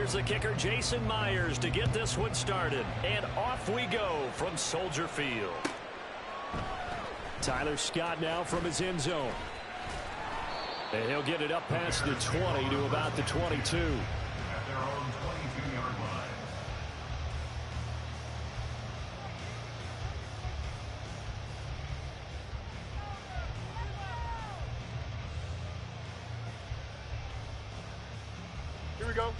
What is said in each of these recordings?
Here's the kicker, Jason Myers, to get this one started. And off we go from Soldier Field. Tyler Scott now from his end zone. And he'll get it up past the 20 to about the 22. At their own 22-yard line. Here we go.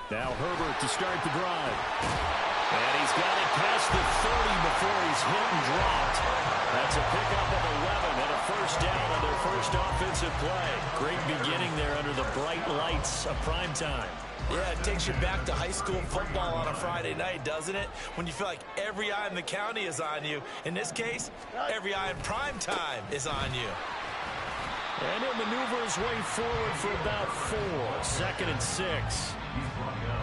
Now Herbert to start the drive. And he's got it past the 30 before he's hit and dropped. That's a pickup of 11 and a first down on their first offensive play. Great beginning there under the bright lights of prime time. Yeah, it takes you back to high school football on a Friday night, doesn't it? When you feel like every eye in the county is on you. In this case, every eye in prime time is on you. And he'll maneuver his way forward for about 4. 2nd and 6.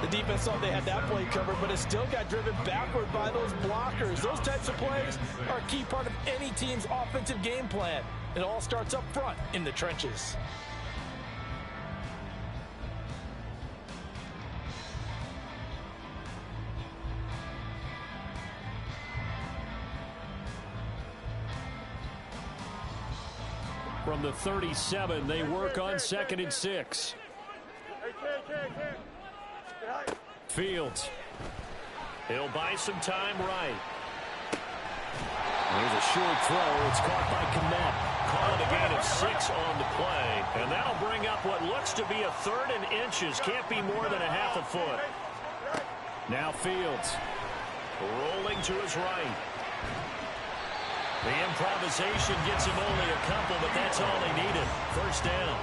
The defense thought they had that play covered, but it still got driven backward by those blockers. Those types of plays are a key part of any team's offensive game plan. It all starts up front in the trenches. From the 37, they work on 2nd and 6. Fields. He'll buy some time right. Here's a short throw. It's caught by Kmet. Call it a gain of 6 on the play. And that'll bring up what looks to be a 3rd and inches. Can't be more than a half a foot. Now Fields. Rolling to his right. The improvisation gets him only a couple, but that's all he needed. First down.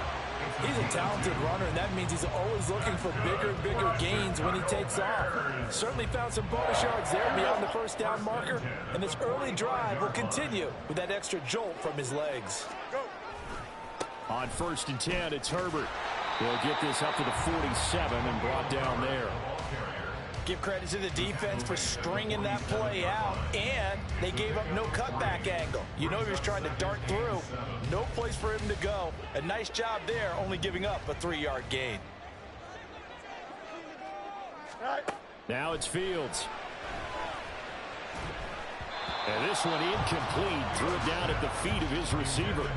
He's a talented runner, and that means he's always looking for bigger and bigger gains when he takes off. Certainly found some bonus yards there beyond the first down marker, and this early drive will continue with that extra jolt from his legs. On 1st and 10, it's Herbert. He'll get this up to the 47 and brought down there. Give credit to the defense for stringing that play out, and they gave up no cutback angle. You know he was trying to dart through. No place for him to go. A nice job there, only giving up a 3-yard gain. Now it's Fields. And this one incomplete. Threw it down at the feet of his receiver.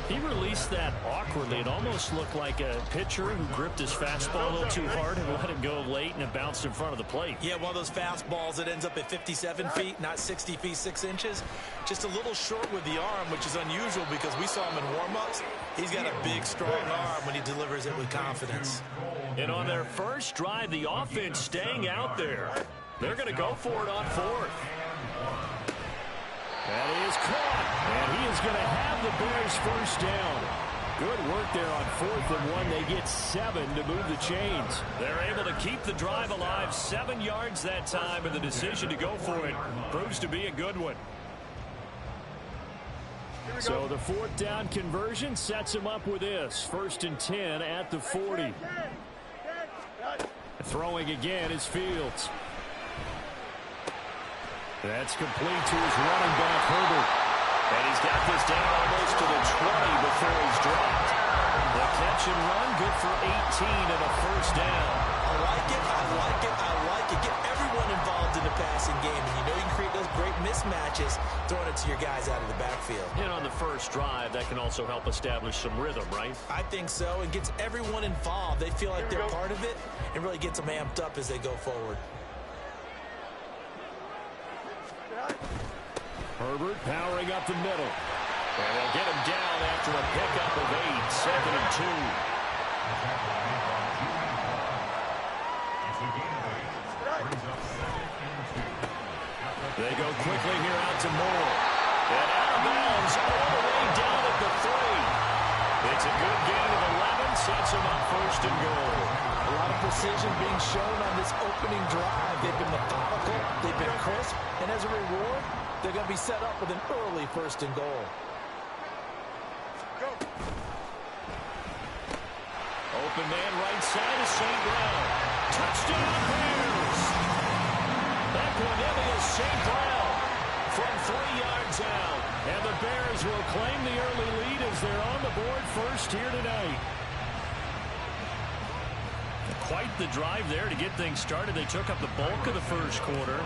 He released that awkwardly. It almost looked like a pitcher who gripped his fastball a little too hard and let it go late, and it bounced in front of the plate. Yeah, one of those fastballs that ends up at 57 feet, not 60 feet, 6 inches. Just a little short with the arm, which is unusual because we saw him in warm-ups. He's got a big, strong arm when he delivers it with confidence. And on their first drive, the offense staying out there. They're going to go for it on 4th. That is caught, and he is going to have the Bears first down. Good work there on 4th and 1. They get 7 to move the chains. They're able to keep the drive alive. 7 yards that time, and the decision to go for it proves to be a good one. So the 4th down conversion sets him up with this. 1st and 10 at the 40. Throwing again is Fields. That's complete to his running back, Herbert. And he's got this down almost to the 20 before he's dropped. The catch and run, good for 18 and a first down. I like it, I like it, I like it. Get everyone involved in the passing game. And you know you can create those great mismatches throwing it to your guys out of the backfield. And on the first drive, that can also help establish some rhythm, right? I think so. It gets everyone involved. They feel like they're part of it and really gets them amped up as they go forward. Herbert powering up the middle. And they'll get him down after a pickup of 8, 2nd and 2. They go quickly here out to Moore. And out of bounds all the way down at the 3. It's a good gain of 11, sets him up 1st and goal. A lot of precision being shown on this opening drive. They've been methodical, they've been crisp, and as a reward, they're going to be set up with an early 1st and goal. Open man right side of St. Brown. Touchdown Bears! Equanimeous St. Brown from 3 yards out. And the Bears will claim the early lead as they're on the board first here tonight. Quite the drive there to get things started. They took up the bulk of the first quarter,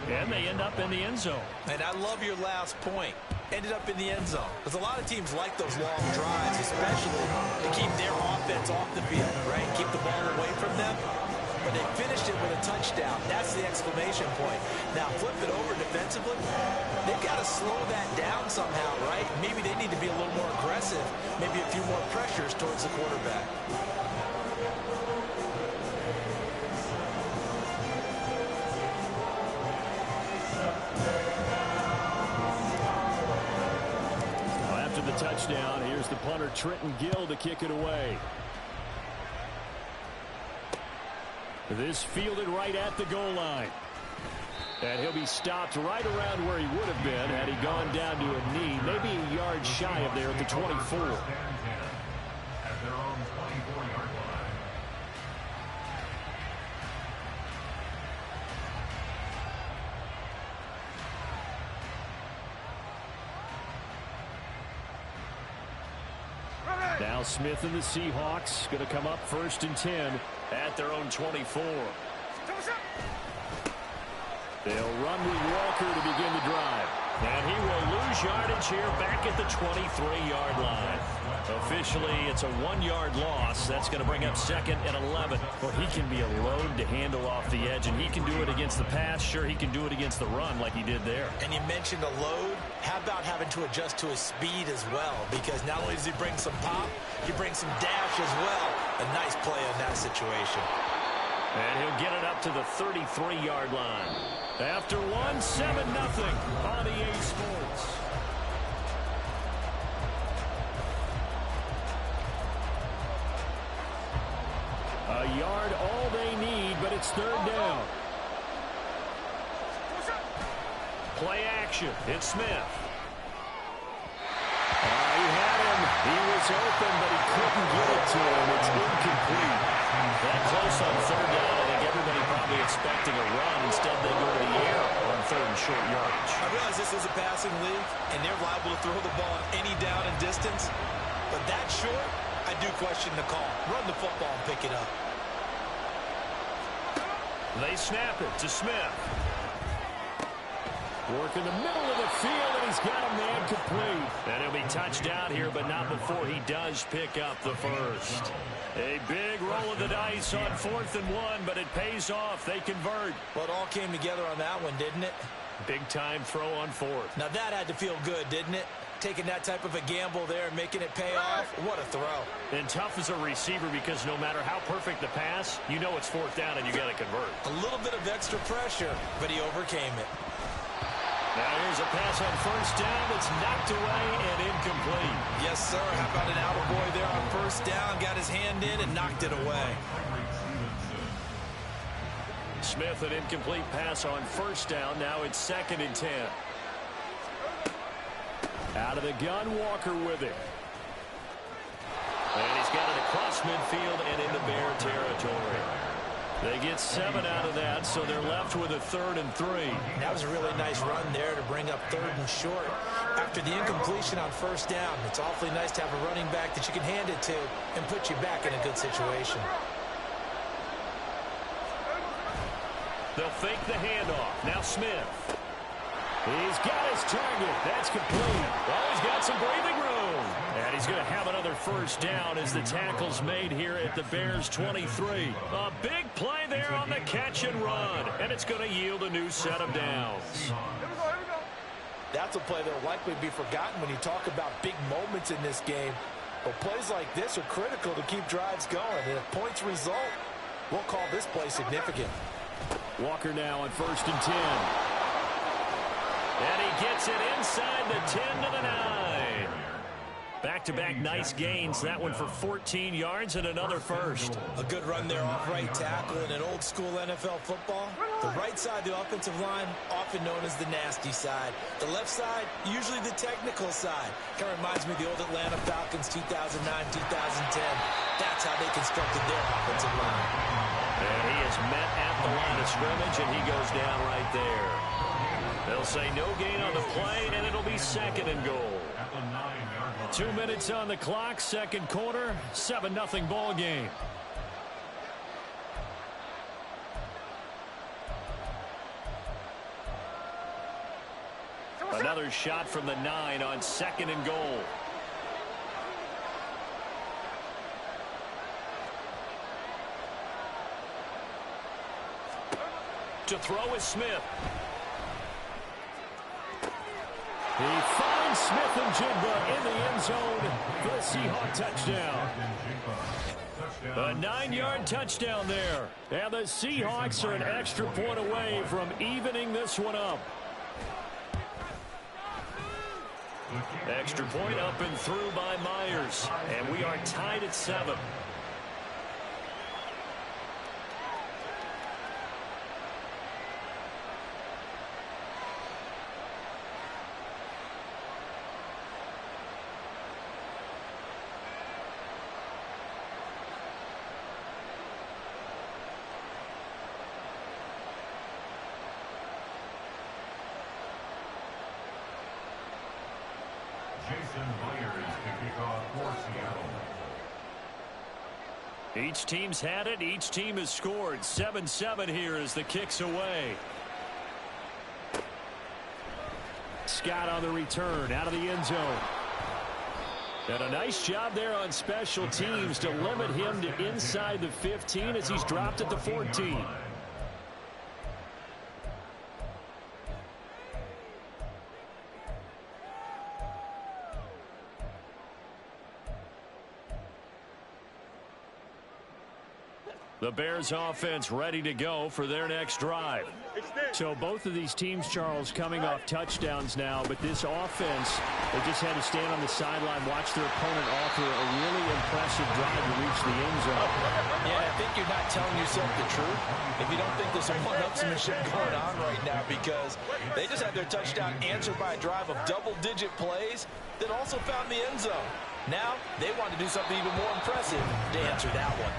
and they end up in the end zone. And I love your last point. Ended up in the end zone. Because a lot of teams like those long drives, especially to keep their offense off the field, right? Keep the ball away from them. But they finished it with a touchdown. That's the exclamation point. Now, flip it over defensively. They've got to slow that down somehow, right? Maybe they need to be a little more aggressive. Maybe a few more pressures towards the quarterback. Touchdown. Here's the punter, Trenton Gill, to kick it away. This fielded right at the goal line. And he'll be stopped right around where he would have been had he gone down to a knee, maybe a yard shy of there at the 24. At their own 24-yard line. Now Smith and the Seahawks going to come up 1st and 10 at their own 24. They'll run with Walker to begin the drive. And he will lose yardage here back at the 23-yard line. Officially, it's a 1-yard loss. That's going to bring up 2nd and 11. Well, he can be a load to handle off the edge, and he can do it against the pass. Sure, he can do it against the run like he did there. And you mentioned a load. How about having to adjust to his speed as well? Because not only does he bring some pop, he brings some dash as well. A nice play in that situation. And he'll get it up to the 33-yard line. After 1, 7-0 on EA Sports. A yard all they need, but it's 3rd down. Play action. It's Smith. He had him. He was open, but he couldn't get it to him. It's incomplete. That close on 3rd down. I think everybody probably expecting a run. Instead, they go to the air on 3rd and short yardage. I realize this is a passing league, and they're liable to throw the ball any down and distance. But that short, I do question the call. Run the football and pick it up. They snap it to Smith. Work in the middle of the field, and he's got a man complete. And he'll be touched down here, but not before he does pick up the first. A big roll of the dice on 4th and 1, but it pays off. They convert. Well, it all came together on that one, didn't it? Big-time throw on 4th. Now, that had to feel good, didn't it? Taking that type of a gamble there and making it pay off. What a throw. And tough as a receiver because no matter how perfect the pass, you know it's 4th down and you got to convert. A little bit of extra pressure, but he overcame it. Now here's a pass on 1st down that's knocked away and incomplete. Yes, sir. How about an attaboy there on 1st down? Got his hand in and knocked it away. Smith, an incomplete pass on 1st down. Now it's 2nd and 10. Out of the gun, Walker with it. And he's got it across midfield and into Bear territory. They get 7 out of that, so they're left with a 3rd and 3. That was a really nice run there to bring up 3rd and short. After the incompletion on 1st down, it's awfully nice to have a running back that you can hand it to and put you back in a good situation. They'll fake the handoff. Now Smith. He's got his target. That's complete. Well, he's got some breathing room. And he's going to have another 1st down as the tackle's made here at the Bears' 23. A big play there on the catch and run. And it's going to yield a new set of downs. That's a play that will likely be forgotten when you talk about big moments in this game. But plays like this are critical to keep drives going. And if points result, we'll call this play significant. Walker now on 1st and 10. And he gets it inside the 10 to the 9. Back-to-back nice gains. That one for 14 yards and another first. A good run there off right tackle in an old-school NFL football. The right side, the offensive line, often known as the nasty side. The left side, usually the technical side. Kind of reminds me of the old Atlanta Falcons 2009, 2010. That's how they constructed their offensive line. And he is met at the line of scrimmage, and he goes down right there. They'll say no gain on the play, and it'll be second and goal. 2 minutes on the clock, second quarter, 7-0 ball game. Another shot from the 9 on second and goal. To throw is Smith. He finds Smith and Jigba in the end zone for the Seahawk touchdown. A 9-yard touchdown there. And the Seahawks are an extra point away from evening this one up. Extra point up and through by Myers. And we are tied at 7. Each team's had it. Each team has scored. 7-7 here as the kick's away. Scott on the return out of the end zone. And a nice job there on special teams to limit him to inside the 15 as he's dropped at the 14. The Bears offense ready to go for their next drive. So both of these teams, Charles, coming off touchdowns now, but this offense, they just had to stand on the sideline, watch their opponent offer a really impressive drive to reach the end zone. Yeah, I think you're not telling yourself the truth if you don't think there's some one-upsmanship going on right now, because they just had their touchdown answered by a drive of double-digit plays that also found the end zone. Now they want to do something even more impressive to answer that one.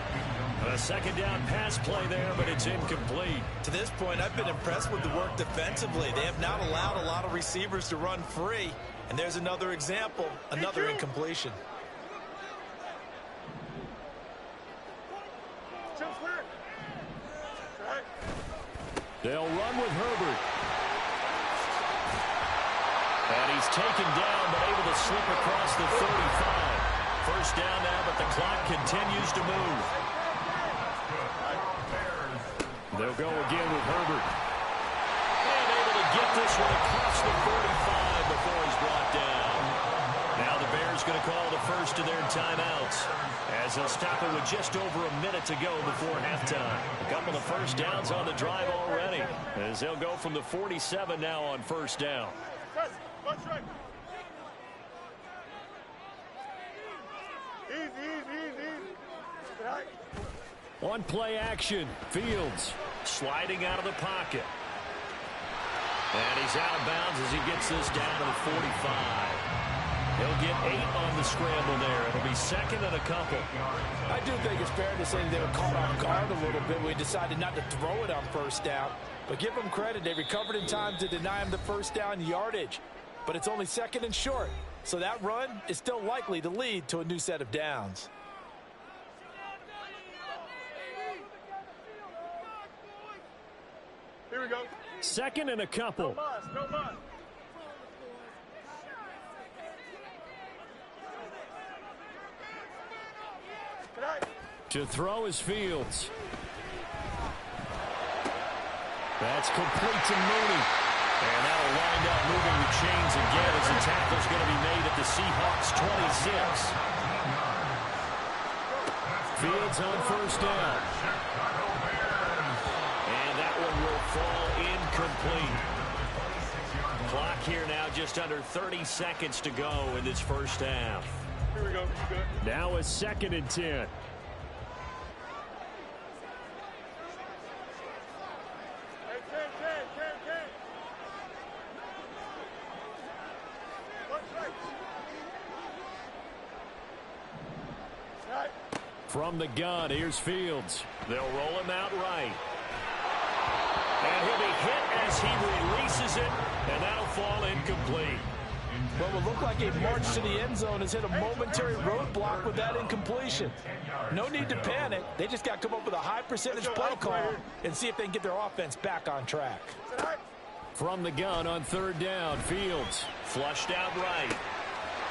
A second down pass play there, but it's incomplete. To this point, I've been impressed with the work defensively. They have not allowed a lot of receivers to run free. And there's another example, another incompletion. They'll run with Herbert. And he's taken down, but able to slip across the 35. First down now, but the clock continues to move. They'll go again with Herbert. And able to get this one across the 45 before he's brought down. Now the Bears going to call the first of their timeouts, as they'll stop it with just over a minute to go before halftime. A couple of first downs on the drive already, as they'll go from the 47 now on first down. On play action, Fields sliding out of the pocket. And he's out of bounds as he gets this down to the 45. He'll get 8 on the scramble there. It'll be second and a couple. I do think it's fair to say they were caught off guard a little bit. We decided not to throw it on first down. But give them credit. They recovered in time to deny him the first down yardage. But it's only second and short. So that run is still likely to lead to a new set of downs. Here we go. Second and a couple. No muss. To throw is Fields. That's complete to Mooney. And that'll wind up moving the chains again as the tackle's going to be made at the Seahawks 26. Fields on first down. And that one will fall incomplete. Clock here now just under 30 seconds to go in this first half. Here we go. Good. Now a second and 10. From the gun, here's Fields. They'll roll him out right. And he'll be hit as as he releases it, and that'll fall incomplete. What will look like a march to the end zone has hit a momentary roadblock with that incompletion. No need to panic. They just got to come up with a high percentage play call and see if they can get their offense back on track. From the gun on third down, Fields flushed out right.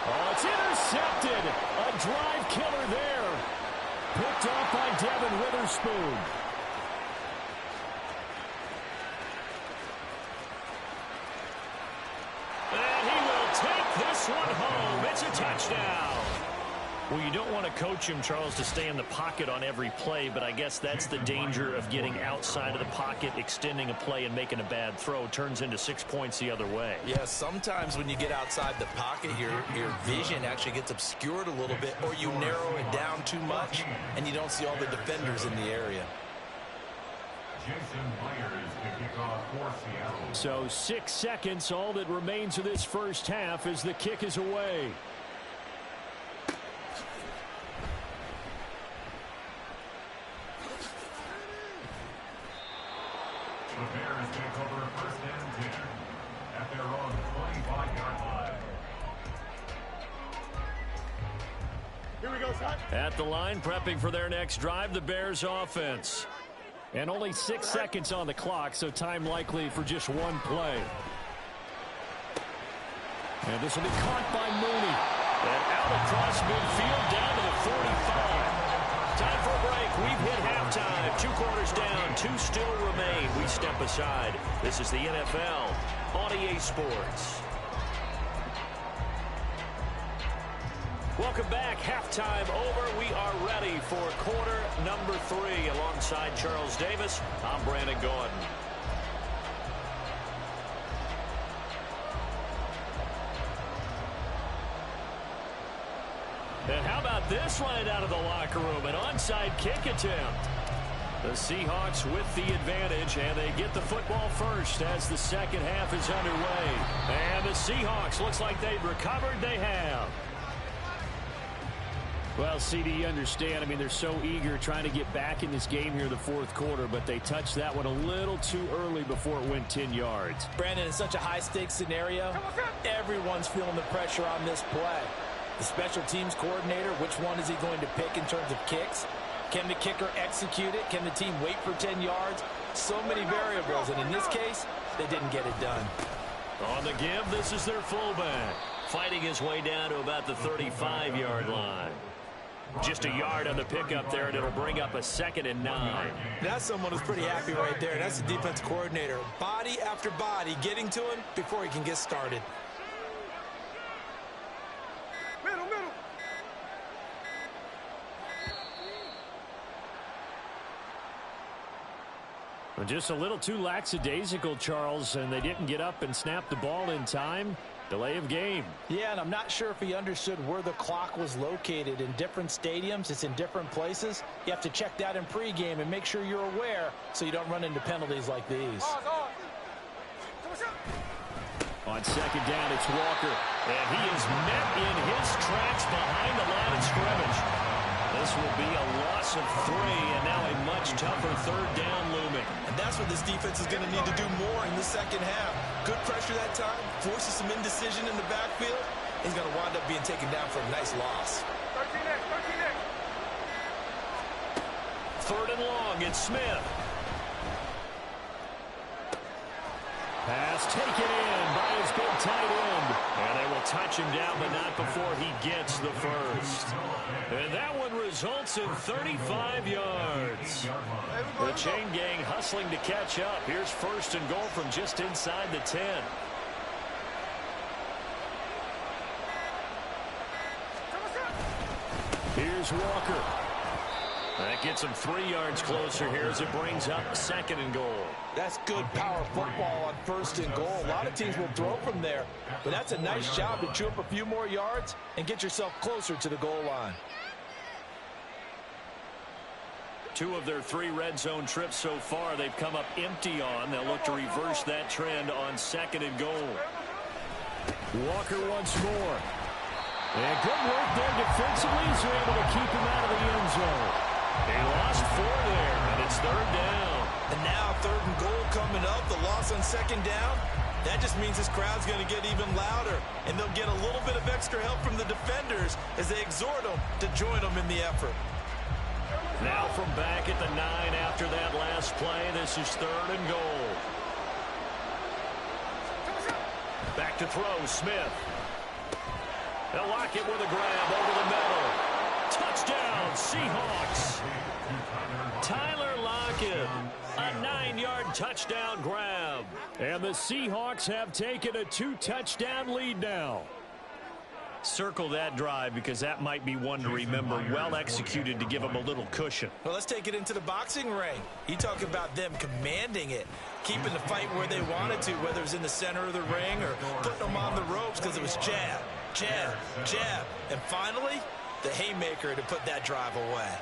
Oh, it's intercepted. A drive killer there. Picked off by Devin Witherspoon. And he will take this one home. It's a touchdown. Well, you don't want to coach him, Charles, to stay in the pocket on every play, but I guess that's the danger of getting outside of the pocket, extending a play, and making a bad throw. Turns into 6 points the other way. Yeah, sometimes when you get outside the pocket, your vision actually gets obscured a little bit, or you narrow it down too much, and you don't see all the defenders in the area. Jason Myers to kick off for Seattle. So 6 seconds, all that remains of this first half as the kick is away. The Bears take over first and 10 at their own 25-yard line. Here we go, son. At the line, prepping for their next drive, the Bears offense. And only 6 seconds on the clock, so time likely for just one play. And this will be caught by Mooney. And out across midfield, down to the 45. Time for a break. We've hit halftime. 2 quarters down, 2 still remain. We step aside. This is the NFL on EA Sports. Welcome back. Halftime over. We are ready for quarter number 3. Alongside Charles Davis, I'm Brandon Gordon. And how about this right out of the locker room? An onside kick attempt. The Seahawks with the advantage, and they get the football first as the second half is underway. And the Seahawks, looks like they've recovered. They have. Well, CD, you understand. I mean, they're so eager trying to get back in this game here in the fourth quarter, but they touched that one a little too early before it went 10 yards. Brandon, it's such a high-stakes scenario. Everyone's feeling the pressure on this play. The special teams coordinator, which one is he going to pick in terms of kicks? Can the kicker execute it? Can the team wait for 10 yards? So many variables, and in this case, they didn't get it done. On the give, this is their fullback, fighting his way down to about the 35-yard line. Just a yard on the pickup there, and it'll bring up a 2nd and 9. That's someone who's pretty happy right there. That's the defense coordinator. Body after body getting to him before he can get started. Middle. Just a little too lackadaisical, Charles, and they didn't get up and snap the ball in time. Delay of game. Yeah, and I'm not sure if he understood where the clock was located. In different stadiums, it's in different places. You have to check that in pregame and make sure you're aware so you don't run into penalties like these. On second down, it's Walker, and he is met in his tracks behind the line of scrimmage. This will be a loss of 3, and now a much tougher third down looming. And that's what this defense is going to need to do more in the second half. Good pressure that time, forces some indecision in the backfield. He's going to wind up being taken down for a nice loss. 13 next. Third and long, it's Smith. Pass taken in by his big tight end. And they will touch him down, but not before he gets the first. And that one results in 35 yards. The chain gang hustling to catch up. Here's first and goal from just inside the 10. Here's Walker. That gets him 3 yards closer here as it brings up 2nd and goal. That's good power football on 1st and goal. A lot of teams will throw from there, but that's a nice job to chew up a few more yards and get yourself closer to the goal line. 2 of their 3 red zone trips so far they've come up empty on. They'll look to reverse that trend on 2nd and goal. Walker once more. And good work there defensively as they're able to keep him out of the end zone. They lost 4 there, and it's 3rd down. And now 3rd and goal coming help the loss on second down? That just means this crowd's going to get even louder, and they'll get a little bit of extra help from the defenders as they exhort them to join them in the effort. Now from back at the 9 after that last play, this is 3rd and goal. Back to throw, Smith. They'll lock it with a grab over the middle. Touchdown, Seahawks. Tyler Lockett, a 9-yard touchdown grab. And the Seahawks have taken a 2-touchdown lead now. Circle that drive because that might be one to remember. Well executed to give them a little cushion. Well, let's take it into the boxing ring. You talk about them commanding it, keeping the fight where they wanted to, whether it was in the center of the ring or putting them on the ropes because it was jab, jab, jab. And finally, the haymaker to put that drive away.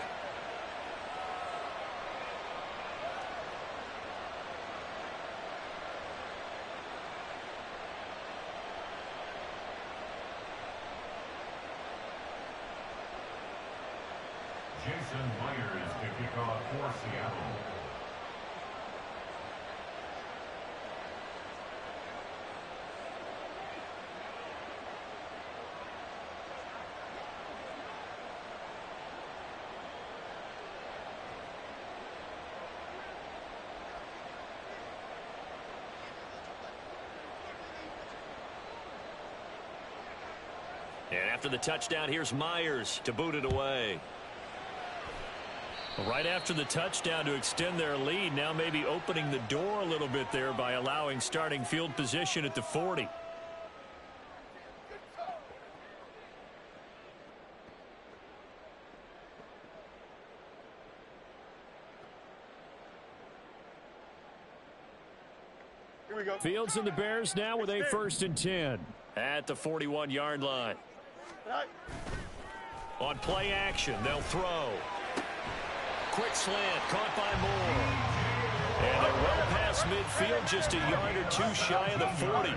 Jason Myers to kick off for Seattle. And after the touchdown, here's Myers to boot it away. Right after the touchdown to extend their lead, now maybe opening the door a little bit there by allowing starting field position at the 40. Here we go. Fields and the Bears now with a 1st and 10 at the 41-yard line. Right. On play action, they'll throw. Quick slant, caught by Moore. And they're well past midfield, just a yard or 2 shy of the 40. And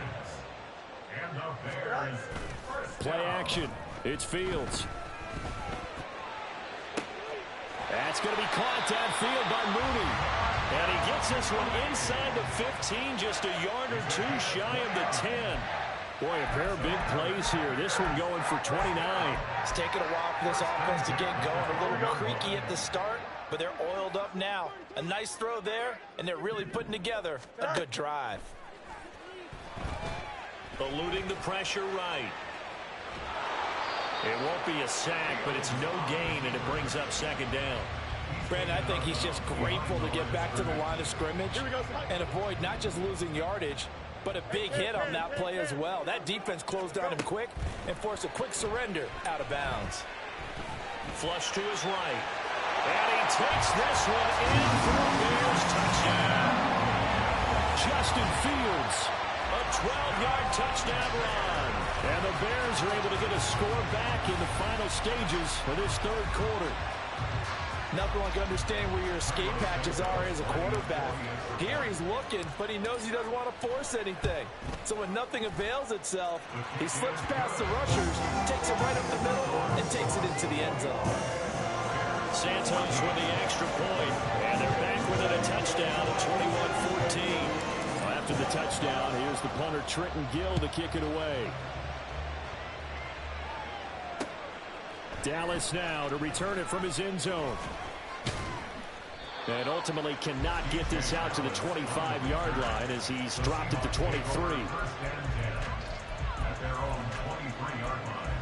the Bears first Play action, it's Fields. That's going to be caught downfield by Mooney. And he gets this one inside the 15, just a yard or 2 shy of the 10. Boy, a pair of big plays here. This one going for 29. It's taken a while for this offense to get going. A little creaky at the start, but they're oiled up now. A nice throw there, and they're really putting together a good drive. Eluding the pressure right. It won't be a sack, but it's no gain, and it brings up 2nd down. Brandon, I think he's just grateful to get back to the line of scrimmage and avoid not just losing yardage, but a big hit on that play as well. That defense closed on him quick and forced a quick surrender out of bounds. Flush to his right. And he takes this one in for a Bears touchdown. Justin Fields, a 12-yard touchdown run. And the Bears are able to get a score back in the final stages of this 3rd quarter. Nothing like understanding where your escape patches are as a quarterback. Here he's looking, but he knows he doesn't want to force anything. So when nothing avails itself, he slips past the rushers, takes it right up the middle, and takes it into the end zone. Santos with the extra point, and they're back within a touchdown at 21-14. After the touchdown, here's the punter Trenton Gill to kick it away. Dallas now to return it from his end zone. And ultimately cannot get this out to the 25-yard line as he's dropped at the 23. at their own 23-yard line.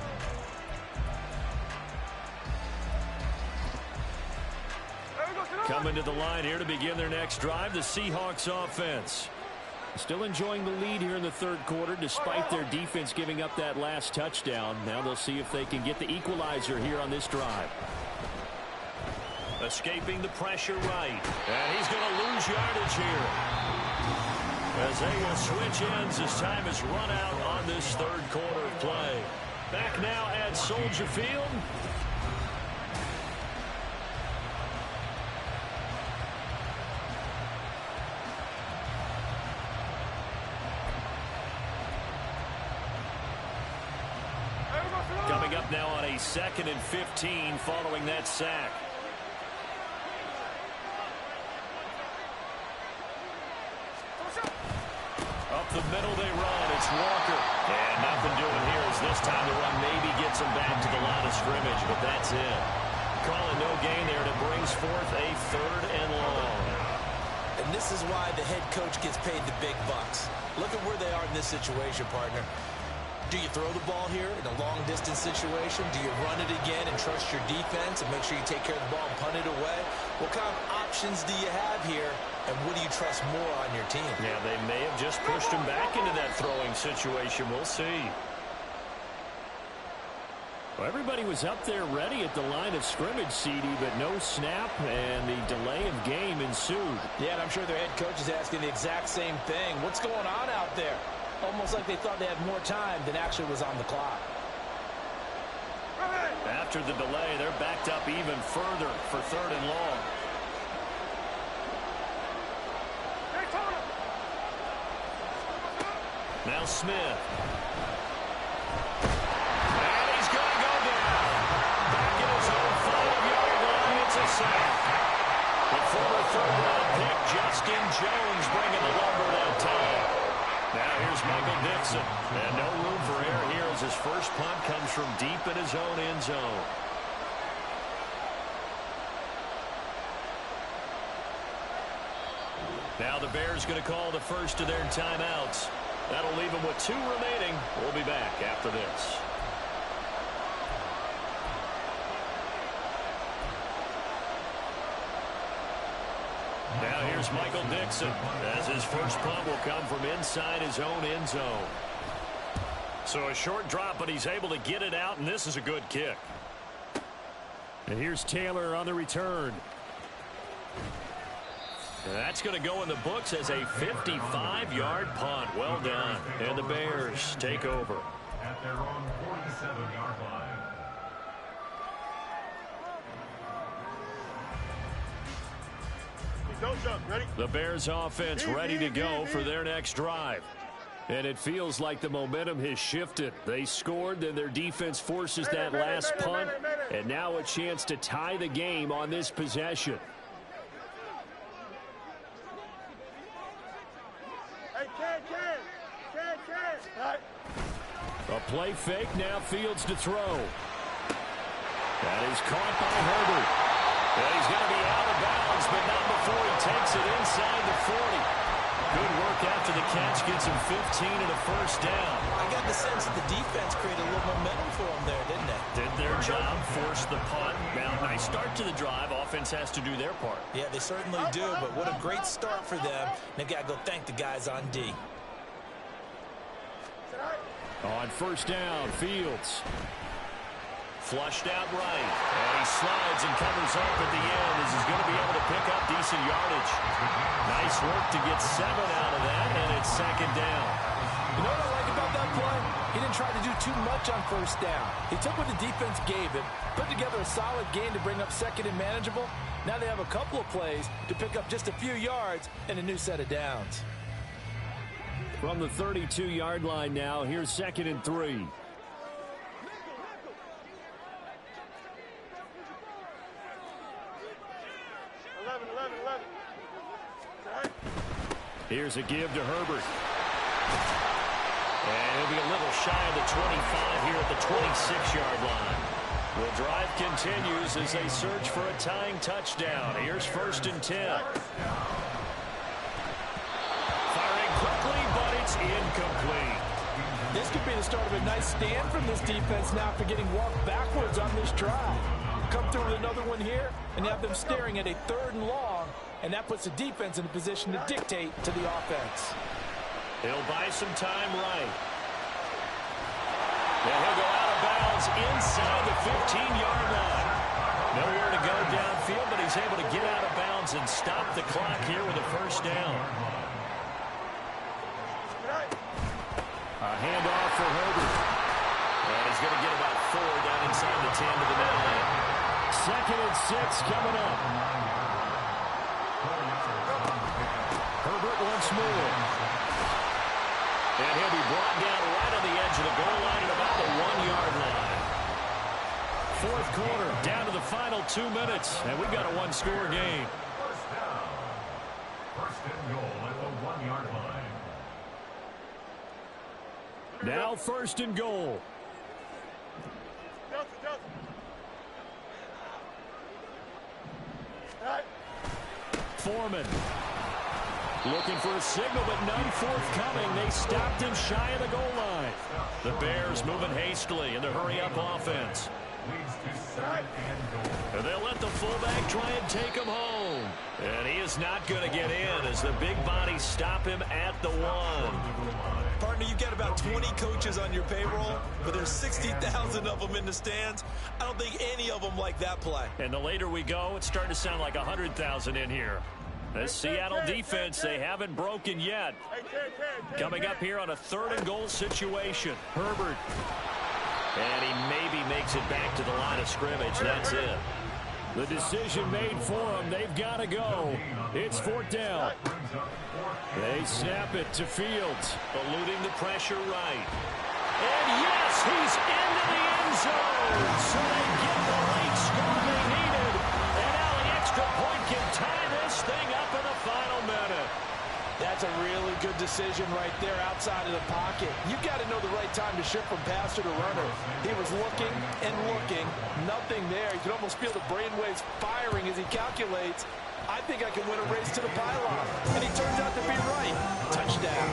Coming to the line here to begin their next drive, the Seahawks offense. Still enjoying the lead here in the 3rd quarter despite their defense giving up that last touchdown. Now they'll see if they can get the equalizer here on this drive. Escaping the pressure right. And he's going to lose yardage here. As they will switch ends as time has run out on this 3rd quarter of play. Back now at Soldier Field. Coming up now on a 2nd and 15 following that sack. Up the middle they run. It's Walker. And nothing doing here as this time the run maybe gets him back to the line of scrimmage, but that's it. Calling no gain there, and it brings forth a 3rd and long. And this is why the head coach gets paid the big bucks. Look at where they are in this situation, partner. Do you throw the ball here in a long-distance situation? Do you run it again and trust your defense and make sure you take care of the ball and punt it away? What kind of options do you have here, and what do you trust more on your team? Yeah, they may have just pushed him back into that throwing situation. We'll see. Well, everybody was up there ready at the line of scrimmage, CD, but no snap, and the delay of game ensued. Yeah, and I'm sure their head coach is asking the exact same thing. What's going on out there? Almost like they thought they had more time than actually was on the clock. After the delay, they're backed up even further for 3rd and long. Now Smith. And he's going to go down. Back in his own 5-yard line. It's a sack. The former 3rd-round pick, Justin Jones, bringing the lumber that time. Now here's Michael Dixon. And no room for error here as his first punt comes from deep in his own end zone. Now the Bears going to call the first of their timeouts. That'll leave them with 2 remaining. We'll be back after this. Now here's Michael Dixon, as his first punt will come from inside his own end zone. So a short drop, but he's able to get it out, and this is a good kick. And here's Taylor on the return. And that's going to go in the books as a 55-yard punt. Well done. And the Bears take over. At their own 47-yard line. Don't jump. Ready? The Bears offense ready to go for their next drive. And it feels like the momentum has shifted. They scored, then their defense forces that last punt. And now a chance to tie the game on this possession. A play fake, now Fields to throw. That is caught by Herbert. And he's going to be out of bounds, but not before he takes it inside the 40. Good work after the catch, gets him 15 and a first down. I got the sense that the defense created a little momentum for them there, didn't they? Did their job, forced the punt. Now, nice start to the drive. Offense has to do their part. Yeah, they certainly do, but what a great start for them. They've got to go thank the guys on D. On first down, Fields. Flushed out right. And he slides and covers up at the end as he's going to be able to pick up decent yardage. Nice work to get 7 out of that, and it's 2nd down. You know what I like about that play? He didn't try to do too much on first down. He took what the defense gave him, put together a solid game to bring up 2nd and manageable. Now they have a couple of plays to pick up just a few yards and a new set of downs. From the 32-yard line now, here's 2nd and 3. Here's a give to Herbert. And he'll be a little shy of the 25 here at the 26-yard line. The drive continues as they search for a tying touchdown. Here's 1st and 10. Firing quickly, but it's incomplete. This could be the start of a nice stand from this defense now for getting walked backwards on this drive. Come through with another one here, and have them staring at a 3rd and long, and that puts the defense in a position to dictate to the offense. He'll buy some time right. And he'll go out of bounds inside the 15-yard line. Nowhere to go downfield, but he's able to get out of bounds and stop the clock here with a first down. A handoff for Herbert. And he's going to get about 4 down inside the 10 to the 9. 2nd and 6 coming up. Herbert once more. And he'll be brought down right on the edge of the goal line at about the 1-yard line. 4th quarter, down to the final 2 minutes, and we've got a 1-score game. First down. 1st and goal at the 1-yard line. Now 1st and goal. Foreman looking for a signal, but none forthcoming. They stopped him shy of the goal line. The Bears moving hastily in the hurry-up offense. And they'll let the fullback try and take him home. And he is not going to get in as the big bodies stop him at the 1. Partner, you've got about 20 coaches on your payroll, but there's 60,000 of them in the stands. I don't think any of them like that play. And the later we go, it's starting to sound like 100,000 in here. This Seattle defense, they haven't broken yet. Coming up here on a 3rd and goal situation. Herbert. And he maybe makes it back to the line of scrimmage. That's it. The decision made for them. They've got to go. It's 4th down. They snap it to Fields. Eluding the pressure right. And yes, he's into the end zone. So they get the late score they needed. And now the extra point can tie this thing up in the final minute. That's a really good decision right there outside of the pocket. You've got to know the right time to shift from passer to runner. He was looking and looking. Nothing there. You can almost feel the brainwaves firing as he calculates. I think I can win a race to the pylon. And he turns out to be right. Touchdown.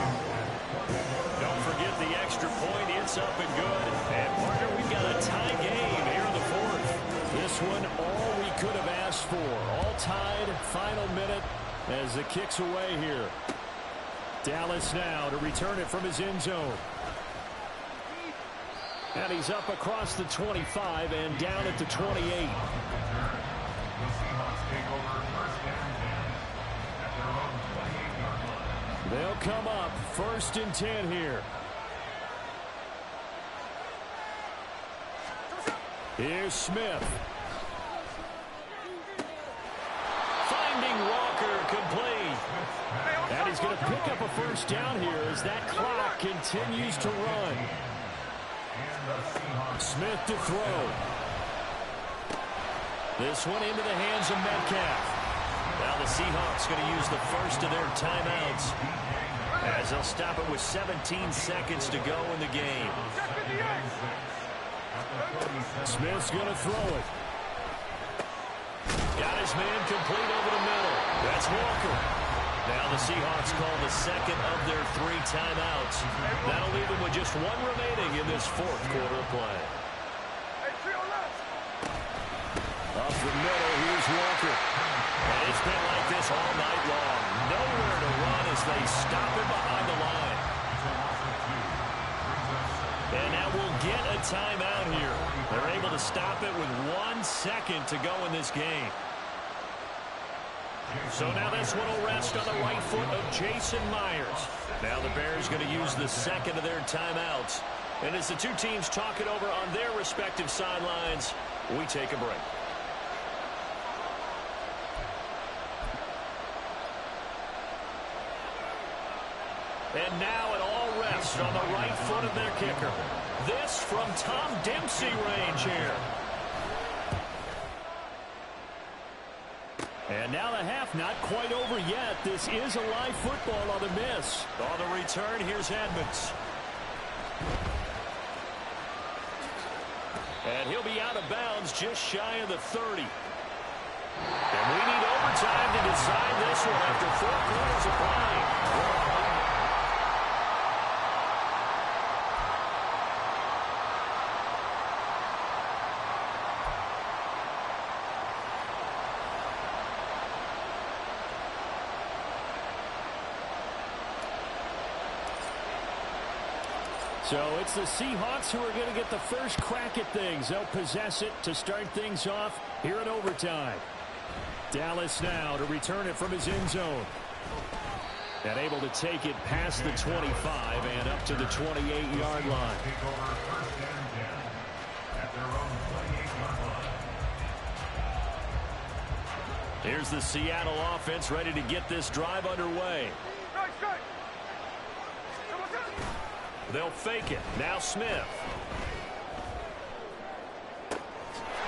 Don't forget the extra point. It's up and good. And, partner, we've got a tie game here in the 4th. This one, all we could have asked for. All tied, final minute as the kick's away here. Dallas now to return it from his end zone. And he's up across the 25 and down at the 28. They'll come up 1st and 10 here. Here's Smith. Finding Walker complete. And he's going to pick up a 1st down here as that clock continues to run. Smith to throw. This one into the hands of Metcalf. Now the Seahawks going to use the first of their timeouts as they'll stop it with 17 seconds to go in the game. Smith's going to throw it. Got his man complete over the middle. That's Walker. Now the Seahawks call the 2nd of their 3 timeouts. That'll leave them with just 1 remaining in this 4th quarter of play. Up the middle, here's Walker. And it's been like this all night long. Nowhere to run as they stop him behind the line. And now we'll get a timeout here. They're able to stop it with 1 second to go in this game. So now this one will rest on the right foot of Jason Myers. Now the Bears going to use the 2nd of their timeouts. And as the two teams talk it over on their respective sidelines, we take a break. And now it all rests on the right foot of their kicker. This from Tom Dempsey range here. And now the half not quite over yet. This is a live football on the miss. On the return, here's Edmonds. And he'll be out of bounds just shy of the 30. And we need overtime to decide this one after 4 quarters of play. So it's the Seahawks who are going to get the first crack at things. They'll possess it to start things off here in overtime. Dallas now to return it from his end zone. And able to take it past the 25 and up to the 28-yard line. Here's the Seattle offense ready to get this drive underway. They'll fake it. Now Smith.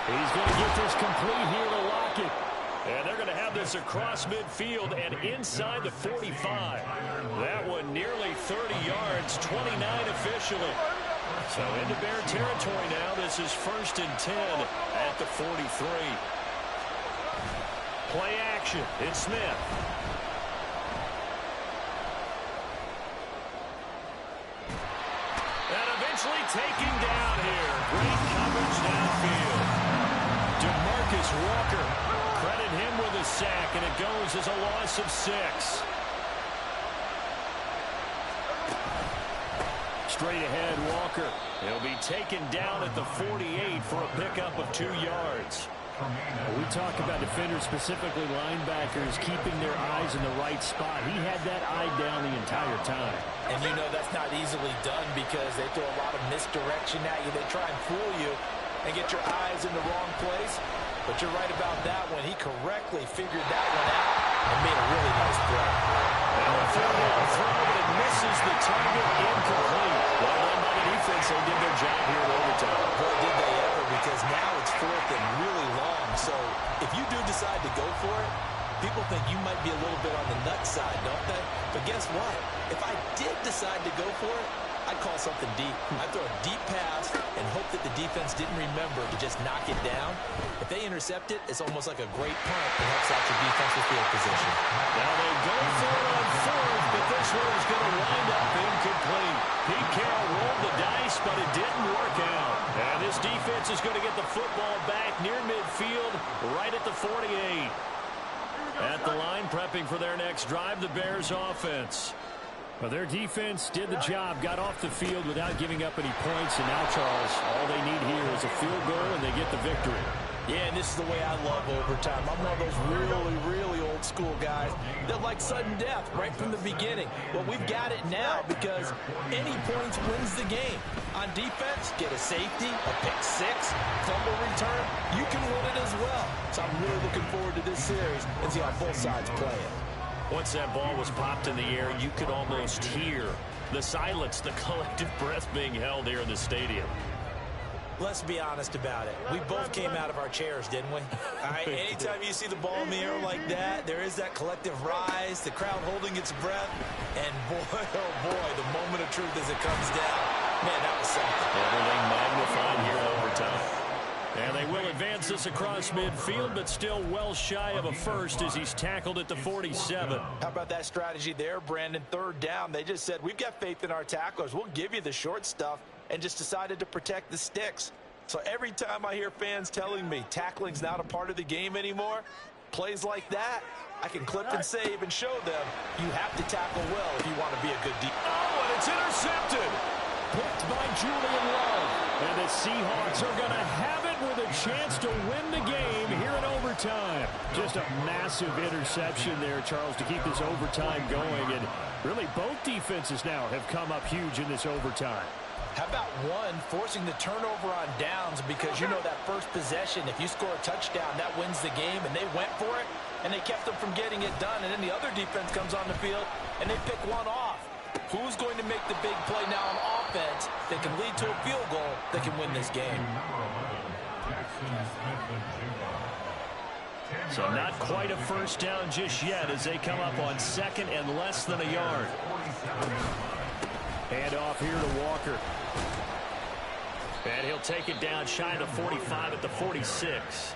He's going to get this complete here to Lockett. And they're going to have this across midfield and inside the 45. That one nearly 30 yards, 29 officially. So into Bear territory now. This is 1st and 10 at the 43. Play action. It's Smith. And eventually taking down here. Great coverage downfield. DeMarcus Walker. Credit him with a sack, and it goes as a loss of 6. Straight ahead, Walker. He'll be taken down at the 48 for a pickup of 2 yards. We talk about defenders, specifically linebackers, keeping their eyes in the right spot. He had that eye down the entire time. And you know that's not easily done because they throw a lot of misdirection at you. They try and fool you and get your eyes in the wrong place. But you're right about that one. He correctly figured that one out and made a really nice play. And a throw, but it misses the target, incomplete. Well done by the defense. They did their job here in overtime. Boy, did they ever, because now it's 4th and really long. So if you do decide to go for it, people think you might be a little bit on the nut side, don't they? But guess what? If I did decide to go for it, I'd call something deep. I'd throw a deep pass and hope that the defense didn't remember to just knock it down. If they intercept it, it's almost like a great punt that helps out your defensive field position. Now they go for it on 4th, but this one is going to wind up incomplete. Pete Carroll rolled the dice, but it didn't work out. And this defense is going to get the football back near midfield, right at the 48. At the line, prepping for their next drive, the Bears offense. Well, their defense did the job, got off the field without giving up any points. And now, Charles, all they need here is a field goal, and they get the victory. Yeah, and this is the way I love overtime. I'm one of those really, really old school guys that like sudden death right from the beginning. Well, we've got it now because any points wins the game. On defense, get a safety, a pick 6, fumble return, you can win it as well. So I'm really looking forward to this series and see how both sides play it. Once that ball was popped in the air, you could almost hear the silence, the collective breath being held here in the stadium. Let's be honest about it. We both came out of our chairs, didn't we? All right, anytime you see the ball in the air like that, there is that collective rise, the crowd holding its breath, and boy, oh boy, the moment of truth as it comes down. Man, that was something. Everything magnified here in overtime. And they will advance this across midfield, but still well shy of a first as he's tackled at the 47. How about that strategy there, Brandon? 3rd down. They just said, we've got faith in our tacklers. We'll give you the short stuff, and just decided to protect the sticks. So every time I hear fans telling me tackling's not a part of the game anymore, plays like that, I can clip and save and show them you have to tackle well if you want to be a good defense. Oh, and it's intercepted. Picked by Julian Love. And the Seahawks are going to have it with a chance to win the game here in overtime. Just a massive interception there, Charles, to keep this overtime going. And really both defenses now have come up huge in this overtime. How about one forcing the turnover on downs, because you know that first possession, if you score a touchdown, that wins the game, and they went for it, and they kept them from getting it done, and then the other defense comes on the field, and they pick one off. Who's going to make the big play now on offense that can lead to a field goal that can win this game? So not quite a first down just yet as they come up on 2nd and less than a yard. Hand off here to Walker. And he'll take it down shy of the 45 at the 46.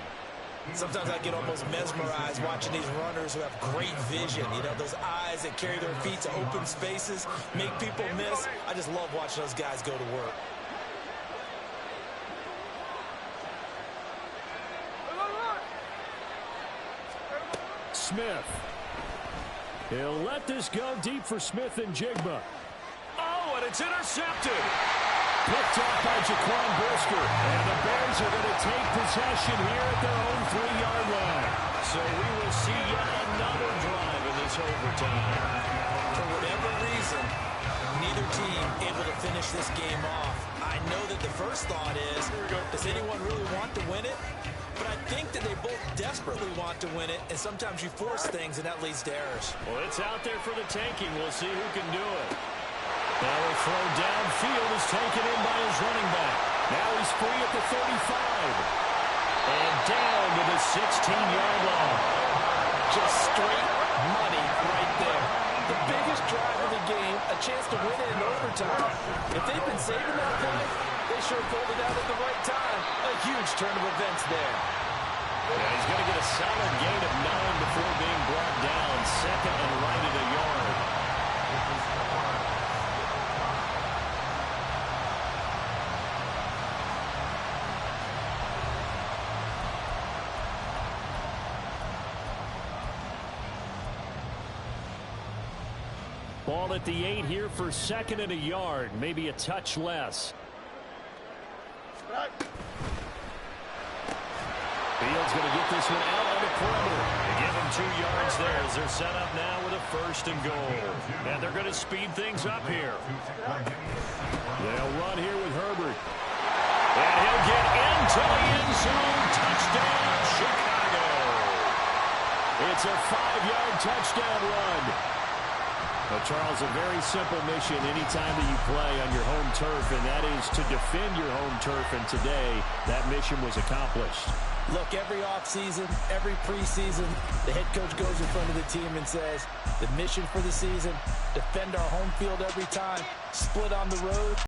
Sometimes I get almost mesmerized watching these runners who have great vision. You know, those eyes that carry their feet to open spaces, make people miss. I just love watching those guys go to work. Smith. He'll let this go deep for Smith and Jigba. Oh, and it's intercepted. Picked off by Jaquan Brisker. And the Bears are going to take possession here at their own 3-yard line. So we will see yet another drive in this overtime. For whatever reason, neither team able to finish this game off. I know that the first thought is, does anyone really want to win it? But I think that they both desperately want to win it, and sometimes you force things, and that leads to errors. Well, it's out there for the taking. We'll see who can do it. Now a throw downfield is taken in by his running back. Now he's free at the 35. And down to the 16-yard line. Just straight money right there. the biggest drive of the game, a chance to win it in overtime. If they've been saving that play, they sure pulled it out at the right time. A huge turn of events there. Yeah, he's going to get a solid gain of 9 before being brought down. Second and right at a yard. Ball at the 8 here for second and a yard. Maybe a touch less. Fields going to get this one out on the perimeter. They give him 2 yards there as they're set up now with a first and goal. And they're going to speed things up here. They'll run here with Herbert. And he'll get into the end zone. Touchdown, Chicago. It's a 5-yard touchdown run. Well, Charles, a very simple mission anytime that you play on your home turf, and that is to defend your home turf. And today, that mission was accomplished. Look, every offseason, every preseason, the head coach goes in front of the team and says, the mission for the season, defend our home field every time, split on the road.